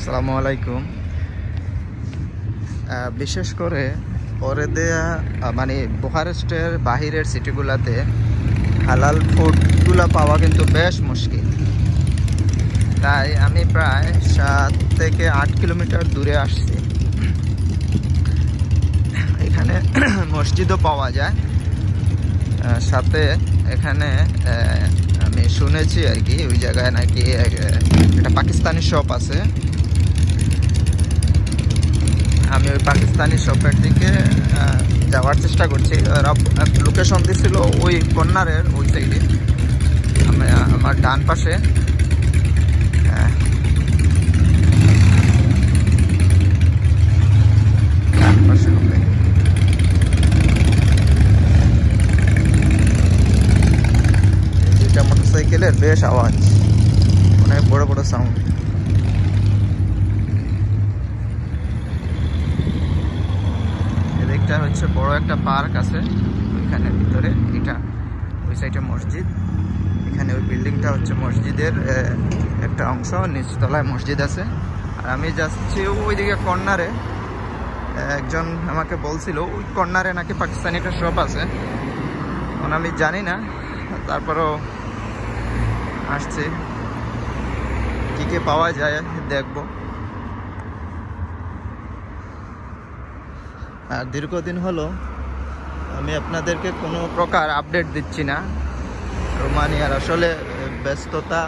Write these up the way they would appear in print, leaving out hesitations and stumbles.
আসসালামু আলাইকুম। বিশেষ করে পরে দেয়া মানে বুখারেস্টের বাহিরের সিটিগুলোতে হালাল ফুডগুলো পাওয়া কিন্তু বেশ মুশকিল। তাই আমি প্রায় 7 থেকে 8 কিলোমিটার দূরে আসছি। এখানে মসজিদও পাওয়া যায়, সাথে এখানে আমি শুনেছি আর কি ওই জায়গায় নাকি একটা পাকিস্তানি শপ আছে। আমি ওই পাকিস্তানি শপের দিকে যাওয়ার চেষ্টা করছি। লোকেশন দিছিল ওই কর্নারের ওই সাইডে, আমার ডান পাশে। ডান পাশে হবে এটা মোটরসাইকেলের বেশ আওয়াজ, অনেক বড় বড় সাউন্ড। এদিকটা হচ্ছে বড় একটা পার্ক আছে ওইখানে ভিতরে, এটা ওই সাইডে মসজিদ। এখানে ওই বিল্ডিংটা হচ্ছে মসজিদের একটা অংশ, নিচতলায় মসজিদ আছে। আর আমি যাচ্ছি ওইদিকে কর্নারে। একজন আমাকে বলছিল ওই কর্নারে নাকি পাকিস্তানি একটা শপ আছে, এখন আমি জানি না, তারপরও আসছি, কী কী পাওয়া যায় দেখব। আর দীর্ঘদিন হলো আমি আপনাদেরকে কোনো প্রকার আপডেট দিচ্ছি না। রোমানিয়ার আসলে ব্যস্ততা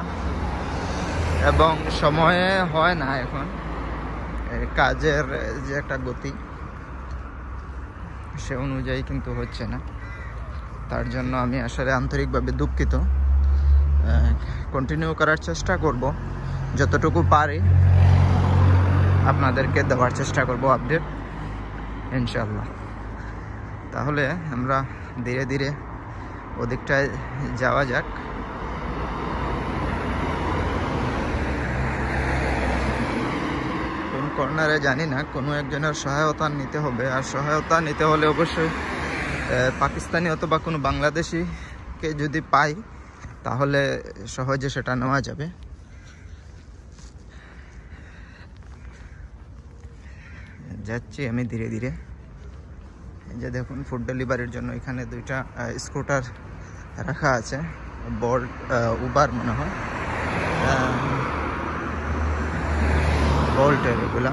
এবং সময়ে হয় না, এখন কাজের যে একটা গতি সে অনুযায়ী কিন্তু হচ্ছে না। তার জন্য আমি আসলে আন্তরিকভাবে দুঃখিত। কন্টিনিউ করার চেষ্টা করব, যতটুকু পারি আপনাদেরকে দেওয়ার চেষ্টা করব আপডেট, ইনশাল্লাহ। তাহলে আমরা ধীরে ধীরে ওদিকটায় যাওয়া যাক। কোন কর্নারে জানি না, কোনো একজনের সহায়তা নিতে হবে। আর সহায়তা নিতে হলে অবশ্যই পাকিস্তানি অথবা কোনো বাংলাদেশিকে যদি পাই তাহলে সহজে সেটা নেওয়া যাবে। যাচ্ছি আমি ধীরে ধীরে। এই যে দেখুন, ফুড ডেলিভারির জন্য এখানে দুইটা স্কুটার রাখা আছে, বোল্ট উবার মনে হয়, বোল্টের এগুলা।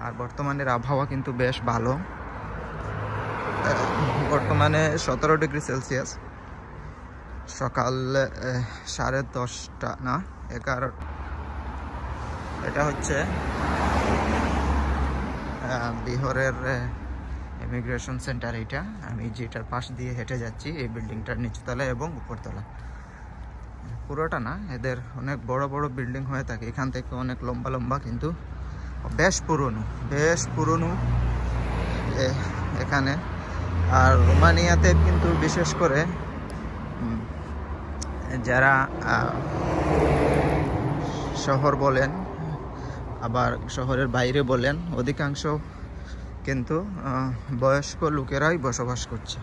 আর বর্তমানের আবহাওয়া কিন্তু বেশ ভালো। বর্তমানে 17 ডিগ্রি সেলসিয়াস, সকাল 10:30 না 11। এটা হচ্ছে বিহারের ইমিগ্রেশন সেন্টার। এইটা আমি যেটার পাশ দিয়ে হেঁটে যাচ্ছি, এই বিল্ডিংটার নিচতলা এবং উপরতলা, পুরোটা না, এদের অনেক বড় বড় বিল্ডিং হয়ে থাকে। এখান থেকে অনেক লম্বা লম্বা, কিন্তু বেশ পুরনো এখানে। আর রোমানিয়াতে কিন্তু বিশেষ করে যারা শহর বলেন আবার শহরের বাইরে বলেন, অধিকাংশ কিন্তু বয়স্ক লোকেরাই বসবাস করছে।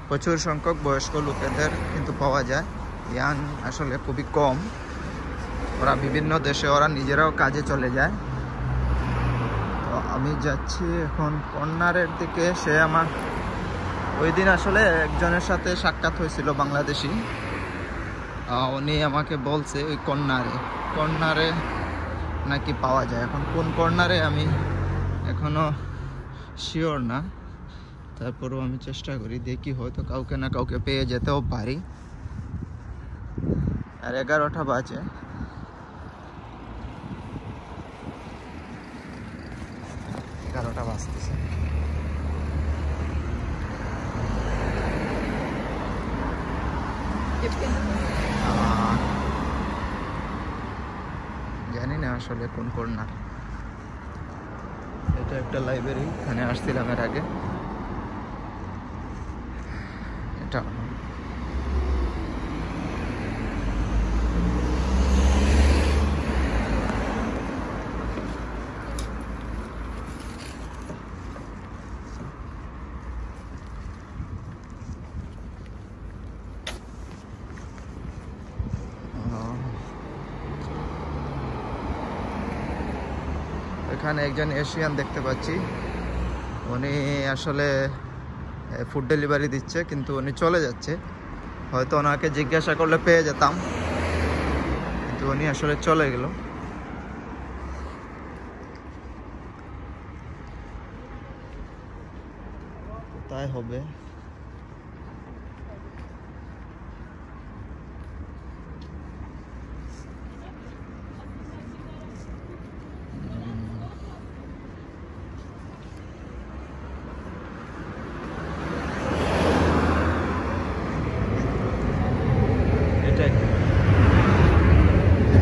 প্রচুর সংখ্যক বয়স্ক লোকেদের কিন্তু পাওয়া যায়, ইয়াং আসলে খুবই কম। ওরা বিভিন্ন দেশে, ওরা নিজেরাও কাজে চলে যায়। তো আমি যাচ্ছি এখন কর্নারের দিকে। সে আমার ওই দিন আসলে একজনের সাথে সাক্ষাৎ হয়েছিল, বাংলাদেশি। উনি আমাকে বলছে ওই কর্নারে নাকি পাওয়া যায়। এখন কোন কর্নারে আমি এখনো শিওর না, তারপরেও আমি চেষ্টা করি, দেখি হয়তো কাউকে না কাউকে পেয়ে যেতেও পারি। আর 11টা বাজে। বাজতেছে। জানি না আসলে কোন কর্নার। এটা একটা লাইব্রেরি, এখানে আসছিলাম এর আগে। এটা এখানে একজন এশিয়ান দেখতে পাচ্ছি, উনি আসলে ফুড ডেলিভারি দিচ্ছে, কিন্তু উনি চলে যাচ্ছে। হয়তো ওনাকে জিজ্ঞাসা করলে পেয়ে যেতাম, কিন্তু উনি আসলে চলে গেল। কোথায় হবে?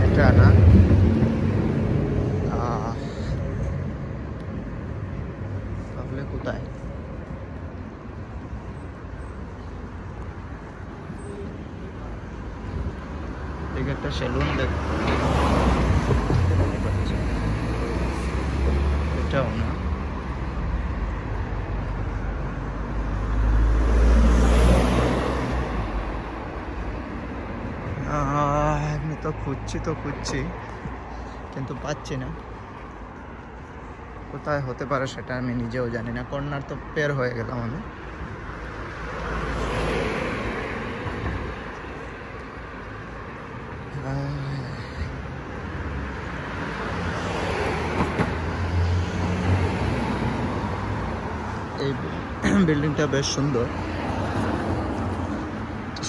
এটা না, তাহলে কোথায়? ঠিক একটা সেলুন এটাও না। আমি তো খুঁজছি কিন্তু পাচ্ছি না। কোথায় হতে পারে সেটা আমি নিজেও জানি না। কর্নার তো পের হয়ে গেলাম আমি। এই বিল্ডিংটা বেশ সুন্দর,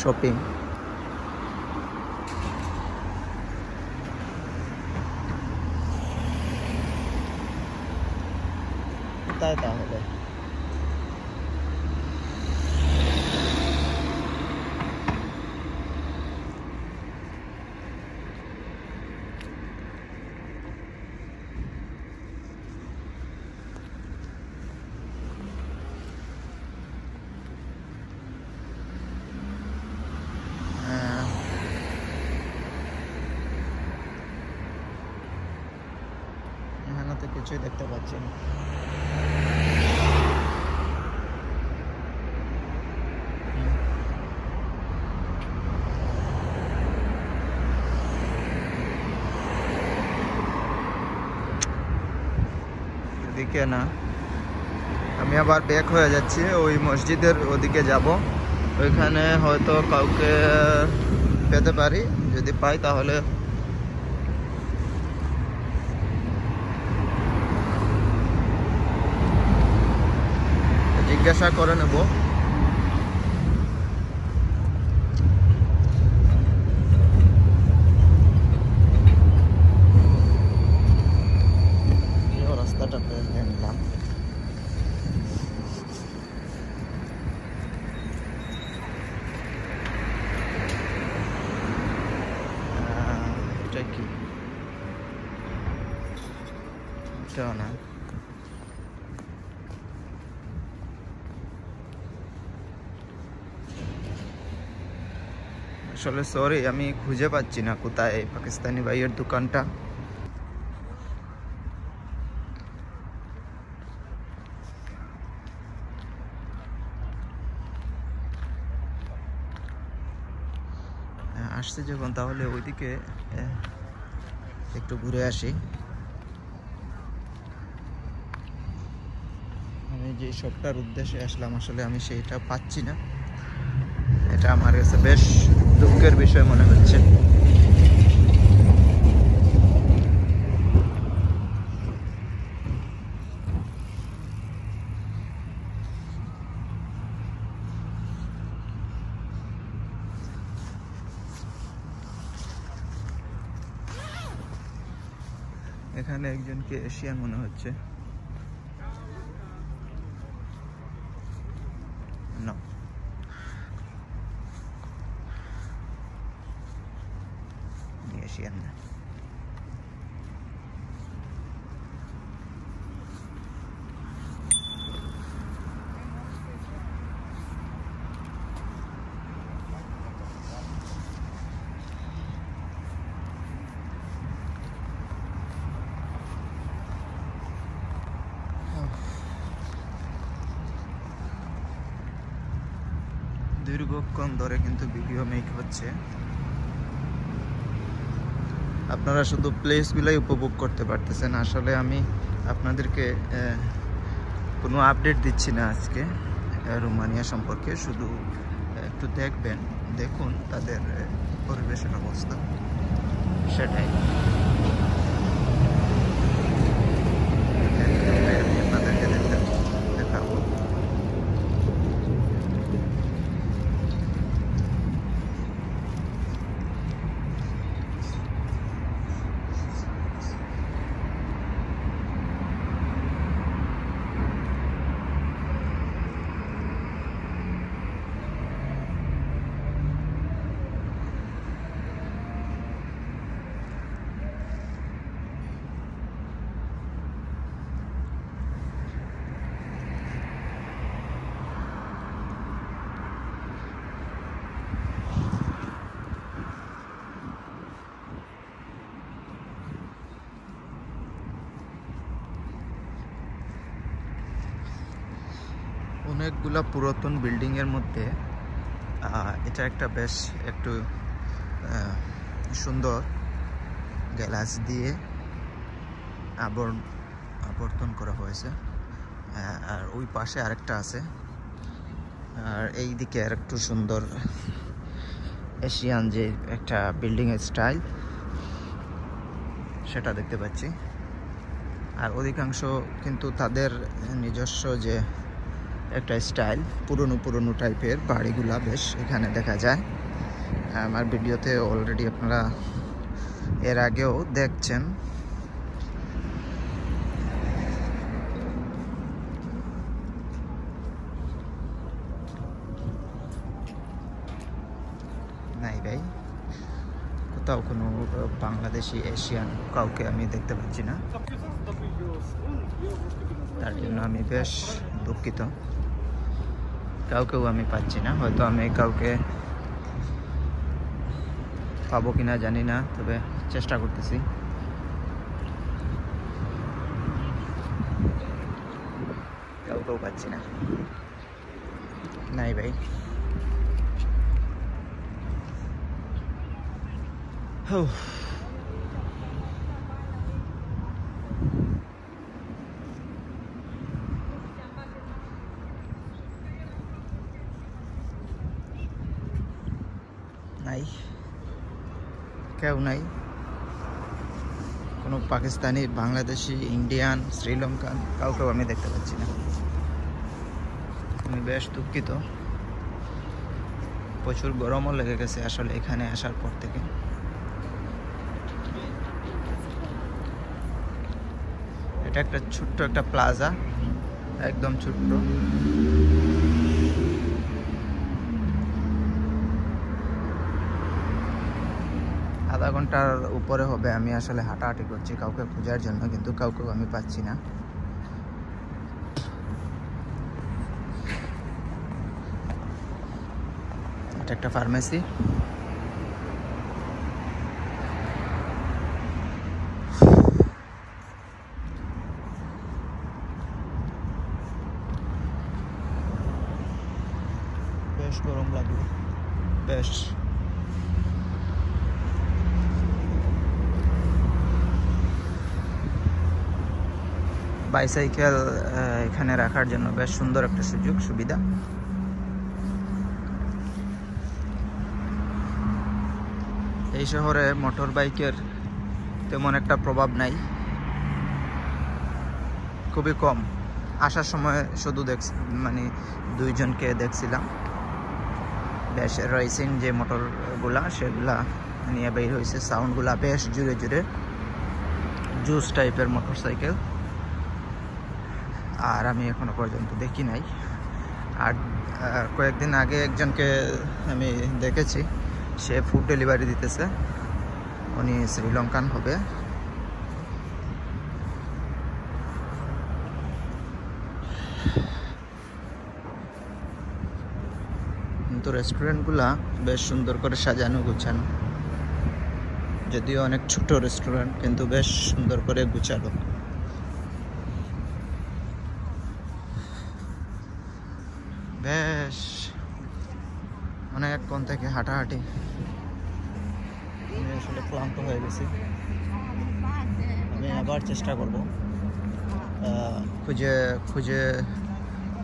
শপিং। কোথায় তাহলে? এখানে তো কিছুই দেখতে পাচ্ছি না। এদিকে না, আমি আবার ব্যাক হয়ে যাচ্ছি, ওই মসজিদের ওদিকে যাব। ওইখানে হয়তো কাউকে পেতে পারি, যদি পাই তাহলে জিজ্ঞাসা করে নেব। রাস্তাটা পেয়ে নিলাম। এটা কি? এটাও না। আসলে সরি, আমি খুঁজে পাচ্ছি না কোথায় এই পাকিস্তানি ভাইয়ের দোকানটা। আসছে যখন, তাহলে ওইদিকে একটু ঘুরে আসি। আমি যে শপটার উদ্দেশ্যে আসলাম, আসলে আমি সেইটা পাচ্ছি না। এটা আমার কাছে বেশ দুঃখের বিষয় মনে হচ্ছে। এখানে একজনকে এশিয়ান মনে হচ্ছে। না, এশিয়ান না। দীর্ঘক্ষণ ধরে কিন্তু ভিডিও মেক হচ্ছে। আপনারা শুধু প্লেসগুলাই উপভোগ করতে পারতেছেন। আসলে আমি আপনাদেরকে কোনো আপডেট দিচ্ছি না আজকে রোমানিয়া সম্পর্কে, শুধু একটু দেখুন তাদের পরিবেশের অবস্থা, সেটাই আপনাদেরকে দেখাবো। অনেকগুলা পুরাতন বিল্ডিংয়ের মধ্যে এটা একটা বেশ একটু সুন্দর গ্লাস দিয়ে আবর্তন করা হয়েছে। আর ওই পাশে আরেকটা আছে, আর এই দিকে আর একটু সুন্দর এশিয়ান যে একটা বিল্ডিংয়ের স্টাইল সেটা দেখতে পাচ্ছি। আর অধিকাংশ কিন্তু তাদের নিজস্ব যে একটা স্টাইল, পুরনো টাইপের বাড়িগুলা বেশ এখানে দেখা যায়। আমার ভিডিওতে অলরেডি আপনারা এর আগেও দেখছেন। নাই ভাই, কোথাও কোনো বাংলাদেশি এশিয়ান কাউকে আমি দেখতে পাচ্ছি না, তার জন্য আমি বেশ দুঃখিত। কাউকেও আমি পাচ্ছি না, হয়তো আমি কাউকে পাবো কিনা জানি না, তবে চেষ্টা করতেছি। কাউকেও পাচ্ছি না, নাই ভাই। নাই, কেউ নাই, কোনো পাকিস্তানি, বাংলাদেশি, ইন্ডিয়ান, শ্রীলঙ্কান কাউকেও আমি দেখতে পাচ্ছি না। আমি বেশ দুঃখিত। প্রচুর গরমও লেগে গেছে আসলে এখানে আসার পর থেকে। এটা একটা ছোট্ট একটা প্লাজা, একদম ছোট্ট। আধা ঘন্টার উপরে হবে আমি আসলে হাঁটাহাঁটি করছি কাউকে খোঁজার জন্য, কিন্তু কাউকেও আমি পাচ্ছি না। এটা একটা ফার্মেসি। বেশ গরম লাগলো, বেশ। বাইসাইকেল এখানে রাখার জন্য বেশ সুন্দর একটা সুযোগ সুবিধা। এই শহরে মোটর বাইকের তেমন একটা প্রভাব নাই, খুবই কম। আসার সময় শুধু মানে দুইজনকে দেখছিলাম, বেশ রেসিং যে মোটরগুলা সেগুলা নিয়ে বের হয়েছে। সাউন্ডগুলা বেশ জুড়ে জুড়ে, জুস টাইপের মোটর সাইকেল। আর আমি এখনো পর্যন্ত দেখি নাই। আর কয়েকদিন আগে একজনকে আমি দেখেছি, সে ফুড ডেলিভারি দিতেছে, উনি শ্রীলঙ্কান হবে। কিন্তু রেস্টুরেন্টগুলা বেশ সুন্দর করে সাজানো গুছানো, যদিও অনেক ছোট রেস্টুরেন্ট কিন্তু বেশ সুন্দর করে গুছানো। বেশ অনেকক্ষণ থেকে হাঁটাহাঁটি, আমি আসলে ক্লান্ত হয়ে গেছি। আমি আবার চেষ্টা করব খুঁজে খুঁজে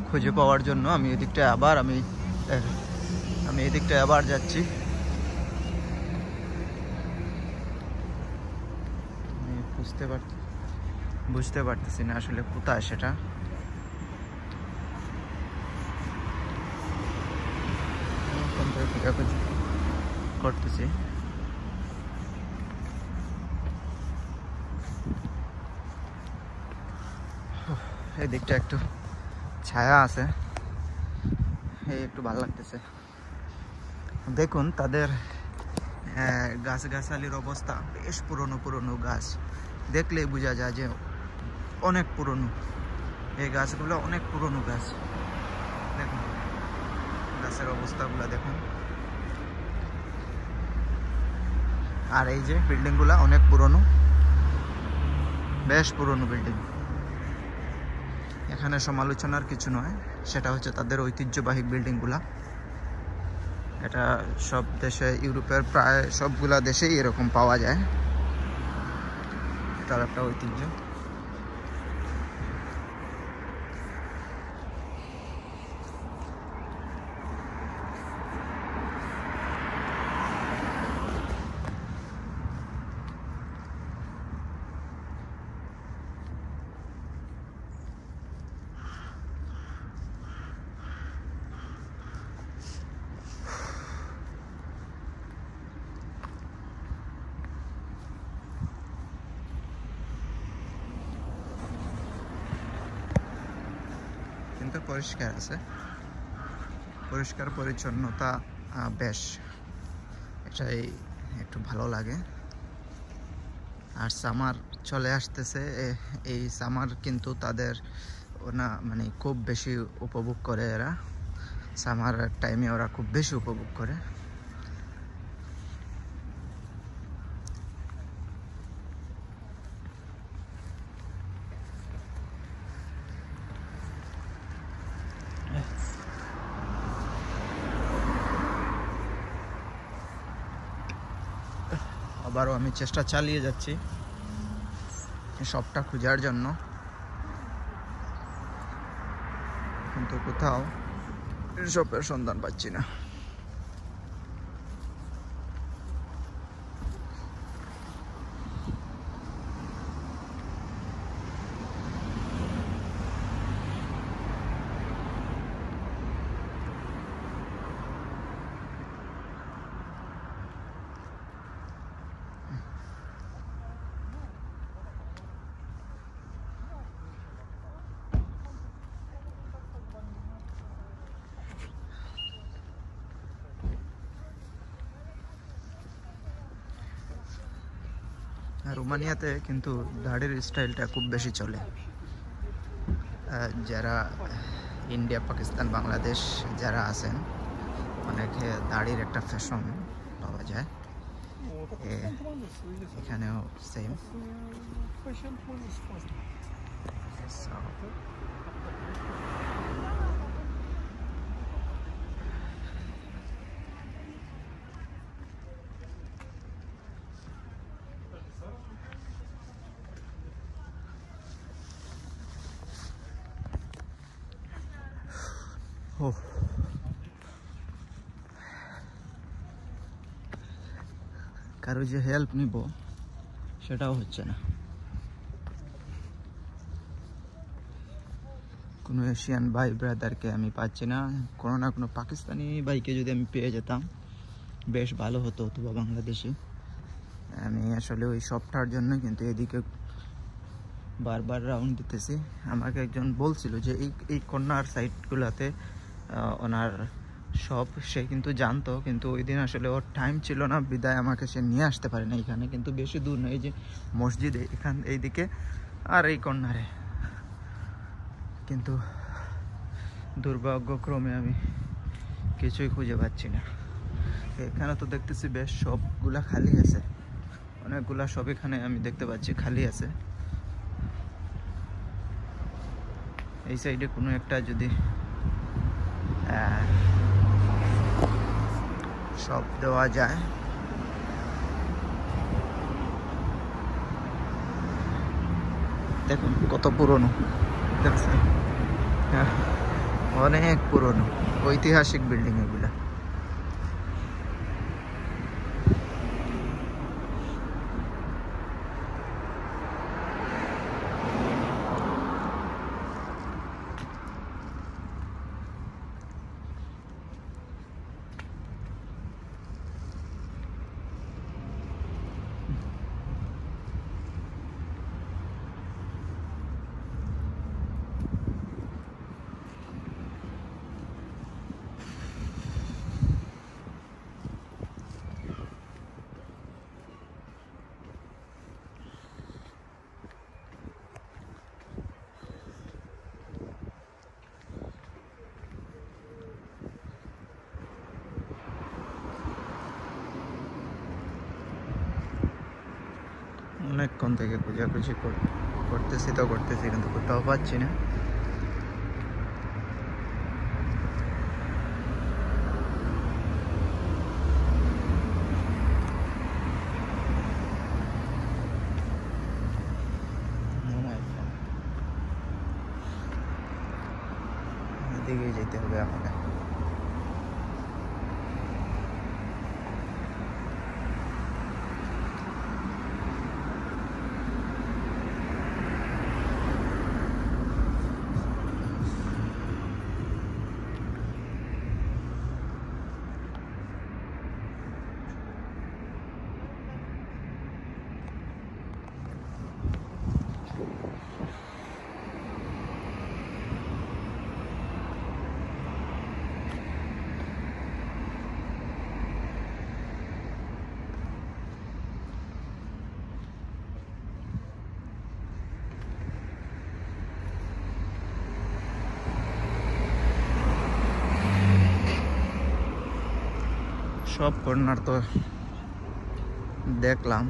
খুঁজে পাওয়ার জন্য। আমি এদিকটায় আবার যাচ্ছি। আমি বুঝতে পারতেছি না আসলে কোথায় সেটা। খোঁজাখুঁজি করতেছি। এদিকটা একটু ছায়া আছে, এই একটু ভালো লাগতেছে। দেখুন তাদের গাছগাছালির অবস্থা, বেশ পুরনো গাছ, দেখলেই বোঝা যায় যে অনেক পুরনো। এই গাছগুলো অনেক পুরনো গাছ। দেখুন গাছের অবস্থাগুলো দেখুন। আর এই যে বিল্ডিংগুলো অনেক পুরনো, বেশ পুরনো বিল্ডিং। এখানে সমালোচনার কিছু নয়, সেটা হচ্ছে তাদের ঐতিহ্যবাহী বিল্ডিংগুলা। এটা সব দেশে, ইউরোপের প্রায় সবগুলা দেশেই এরকম পাওয়া যায়। এটার একটা ঐতিহ্য। কিন্তু পরিষ্কার আছে, পরিষ্কার পরিচ্ছন্নতা বেশ, এটাই একটু ভালো লাগে। আর সামার চলে আসতেছে, এই সামার কিন্তু তাদের মানে খুব বেশি উপভোগ করে এরা। সামার টাইমে ওরা খুব বেশি উপভোগ করে। আবারও আমি চেষ্টা চালিয়ে যাচ্ছি শপটা খোঁজার জন্য, কিন্তু কোথাও শপের সন্ধান পাচ্ছি না। রোমানিয়াতে কিন্তু দাড়ির স্টাইলটা খুব বেশি চলে। যারা ইন্ডিয়া, পাকিস্তান, বাংলাদেশ যারা আছেন, অনেকে দাড়ির একটা ফ্যাশন পাওয়া যায়। এখানেও সেম। কারো যে হেল্প নিব সেটাও হচ্ছে না। কোনো এশিয়ান ভাই ব্রাদারকে আমি পাচ্ছি না। কোনো না কোনো পাকিস্তানি ভাইকে যদি আমি পেয়ে যেতাম বেশ ভালো হতো, অথবা বাংলাদেশি। আমি আসলে ওই শপটার জন্য কিন্তু এদিকে বারবার রাউন্ড দিতেছি। আমাকে একজন বলছিল যে এই কর্নার সাইডগুলোতে ওনার শপ, সে কিন্তু জানতো, কিন্তু ওই দিন আসলে ওর টাইম ছিল না, বিদায় আমাকে সে নিয়ে আসতে পারে না। এখানে কিন্তু বেশি দূর নেই, যে মসজিদ এইদিকে আর এই কর্নারে। কিন্তু দুর্ভাগ্যক্রমে আমি কিছুই খুঁজে পাচ্ছি না। এখানে তো দেখতেছি বেশ সবগুলা খালি আছে, অনেকগুলা সব এখানে আমি দেখতে পাচ্ছি খালি আছে। এই সাইডে কোনো একটা যদি শপ দেওয়া যায়। দেখুন কত পুরনো, দেখছেন? হ্যাঁ, অনেক পুরনো ঐতিহাসিক বিল্ডিং এগুলা। অনেকক্ষণ থেকে খোঁজাখুঁজি করতেছি কিন্তু কোথাও পাচ্ছি না। এদিকেই যেতে হবে আমাকে। সব কর্নার তো দেখলাম,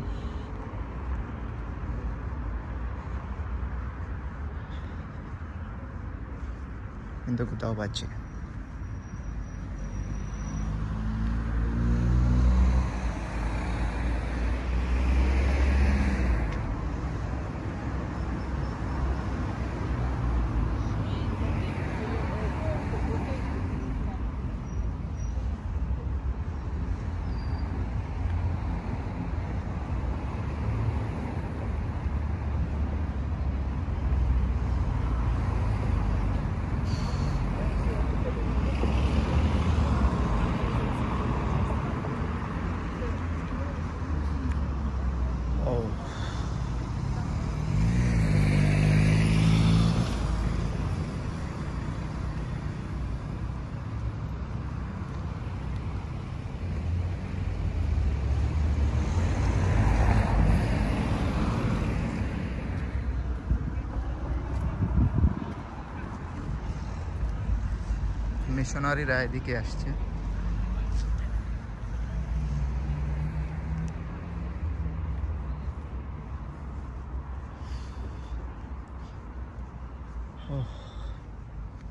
কিন্তু কোথাও পাচ্ছি না। মিশনারিরা এদিকে আসছে।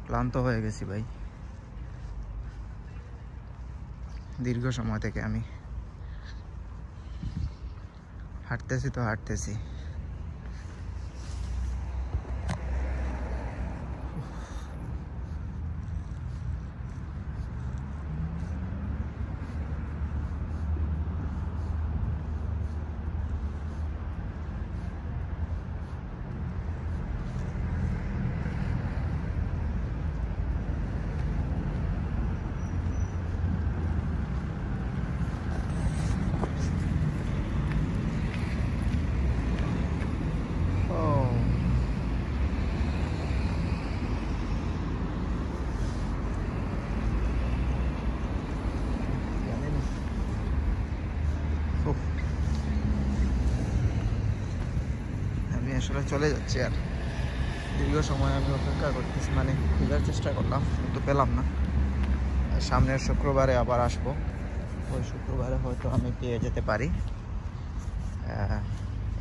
ক্লান্ত হয়ে গেছি ভাই, দীর্ঘ সময় থেকে আমি হাঁটতেছি। আমি আসলে চলে যাচ্ছি, আর দীর্ঘ সময় আমি অপেক্ষা করতেছি, মানে খোঁজার চেষ্টা করলাম কিন্তু পেলাম না। সামনের শুক্রবারে আবার আসবো, ওই শুক্রবারে হয়তো আমি পেয়ে যেতে পারি।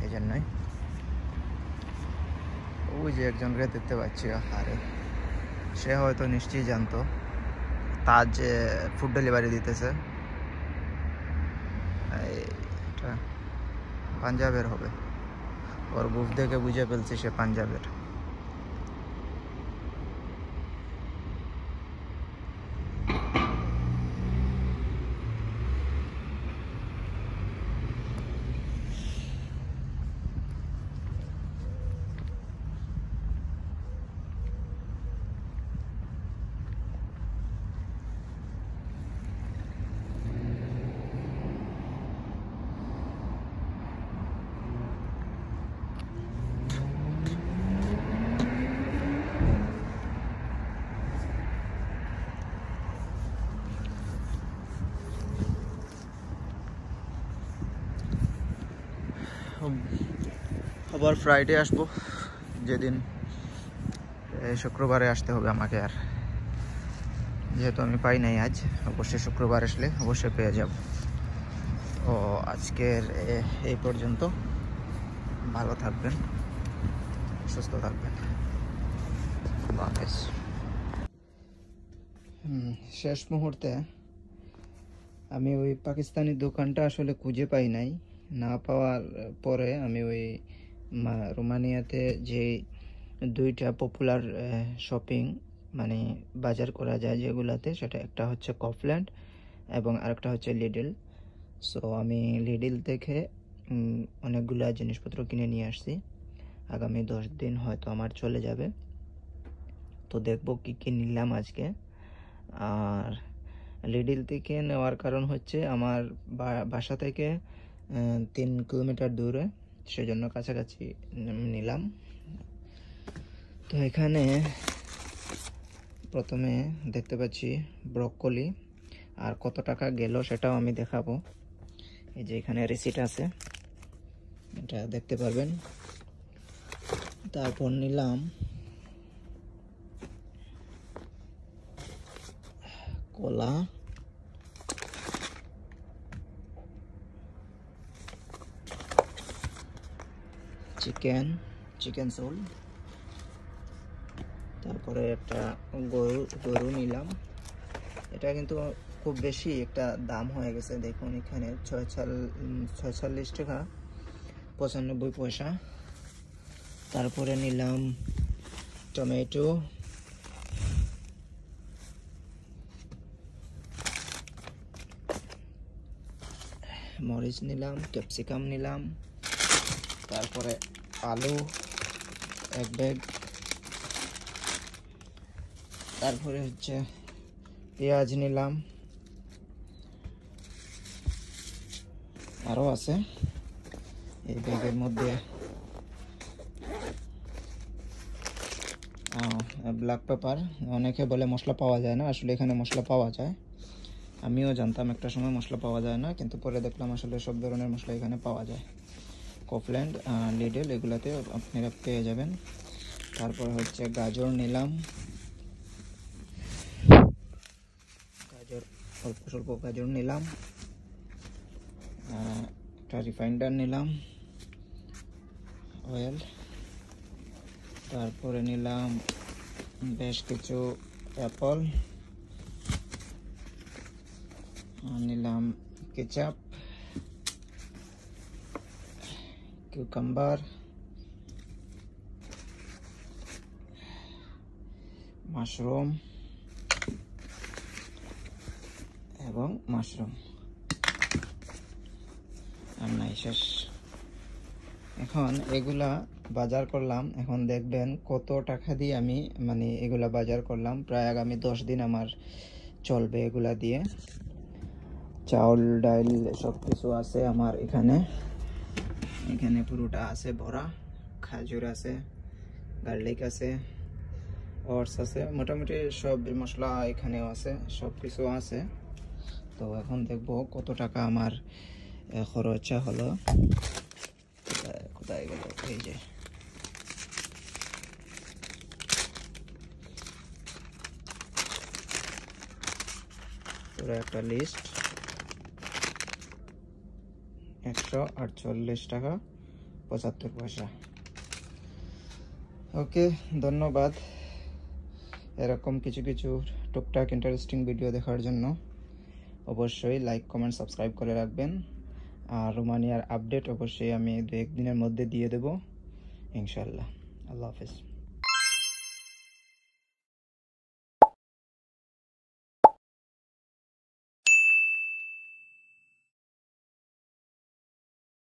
এই জন্যই ওই যে একজনকে দেখতে পাচ্ছি, আরে সে হয়তো নিশ্চয়ই জানতো তার যে ফুড ডেলিভারি দিতেছে, এটা পাঞ্জাবের হবে, ওর বুফ দেখে বুঝে ফেলছি সে পাঞ্জাবের। আবার ফ্রাইডে আসবো, যেদিন শুক্রবারে আসতে হবে আমাকে, আর যেহেতু আমি পাই নাই আজ, অবশ্যই শুক্রবার আসলে অবশ্যই পেয়ে যাব। ও আজকের এই পর্যন্ত। ভালো থাকবেন, সুস্থ থাকবেন। শেষ মুহূর্তে আমি ওই পাকিস্তানি দোকানটা আসলে খুঁজে পাই নাই। না পাওয়ার পরে আমি ওই রোমানিয়াতে যে দুইটা পপুলার শপিং মানে বাজার করা যায় যেগুলাতে, সেটা একটা হচ্ছে কফল্যান্ড এবং আরেকটা হচ্ছে লিডল। সো আমি লিডল থেকে অনেকগুলা জিনিসপত্র কিনে নিয়ে আসছি। আগামী 10 দিন হয়তো আমার চলে যাবে, তো দেখবো কি কি নিলাম আজকে। আর লিডল থেকে নেওয়ার কারণ হচ্ছে আমার বাসা থেকে 3 কিলোমিটার দূরে, সেজন্য কাছাকাছি নিলাম। তো এখানে প্রথমে দেখতে পাচ্ছি ব্রকলি, আর কত টাকা গেল সেটাও আমি দেখাবো। এই যে এখানে রিসিট আছে, এটা দেখতে পারবেন। তারপর নিলাম কলা, চিকেন সোল, তারপরে একটা গরু নিলাম। এটা কিন্তু খুব বেশি একটা দাম হয়ে গেছে, দেখুন এখানে 46 টাকা 95 পয়সা। তারপরে নিলাম টমেটো, মরিচ নিলাম, ক্যাপসিকাম নিলাম, তারপরে আলু 1 ব্যাগ, তারপরে হচ্ছে পেঁয়াজ নিলাম, আরও আছে এই ব্যাগের মধ্যে। ব্ল্যাক পেপার, অনেকে বলে মশলা পাওয়া যায় না, আসলে এখানে মশলা পাওয়া যায়। আমিও জানতাম একটা সময় মশলা পাওয়া যায় না, কিন্তু পরে দেখলাম আসলে সব ধরনের মশলা এখানে পাওয়া যায়। কফল্যান্ড, লিডল এগুলাতে আপনারা পেয়ে যাবেন। তারপর হচ্ছে গাজর নিলাম, অল্প স্বল্প গাজর নিলাম, একটা রিফাইন্ডার নিলাম অয়েল, তারপরে নিলাম বেশ কিছু অ্যাপল, নিলাম কেচাপ, কিউকাম্বার, মাশরুম এবং মাশরুম। আর নাই, শেষ। এখন এগুলা বাজার করলাম, এখন দেখবেন কত টাকা দিয়ে আমি মানে এগুলা বাজার করলাম। প্রায় আগামী 10 দিন আমার চলবে এগুলা দিয়ে। চাউল ডাল সব কিছু আছে আমার এখানে পুরোটা আছে ভরা। খাজুর আছে, গার্লিক আছে, ওটস আছে, মোটামুটি সব মশলা এখানেও আছে, সব কিছু আছে। তো এখন দেখবো কত টাকা আমার খরচা হলো। কোথায় গেল? এই যে পুরো একটা লিস্ট, 148 টাকা 75 পয়সা। ওকে, ধন্যবাদ এরকম কিছু কিছু টুকটাক ইন্টারেস্টিং ভিডিও দেখার জন্য। অবশ্যই লাইক কমেন্ট সাবস্ক্রাইব করে রাখবেন। আর রোমানিয়ার আপডেট অবশ্যই আমি 2-1 দিনের মধ্যে দিয়ে দেব। ইনশাল্লাহ। আল্লাহ হাফেজ।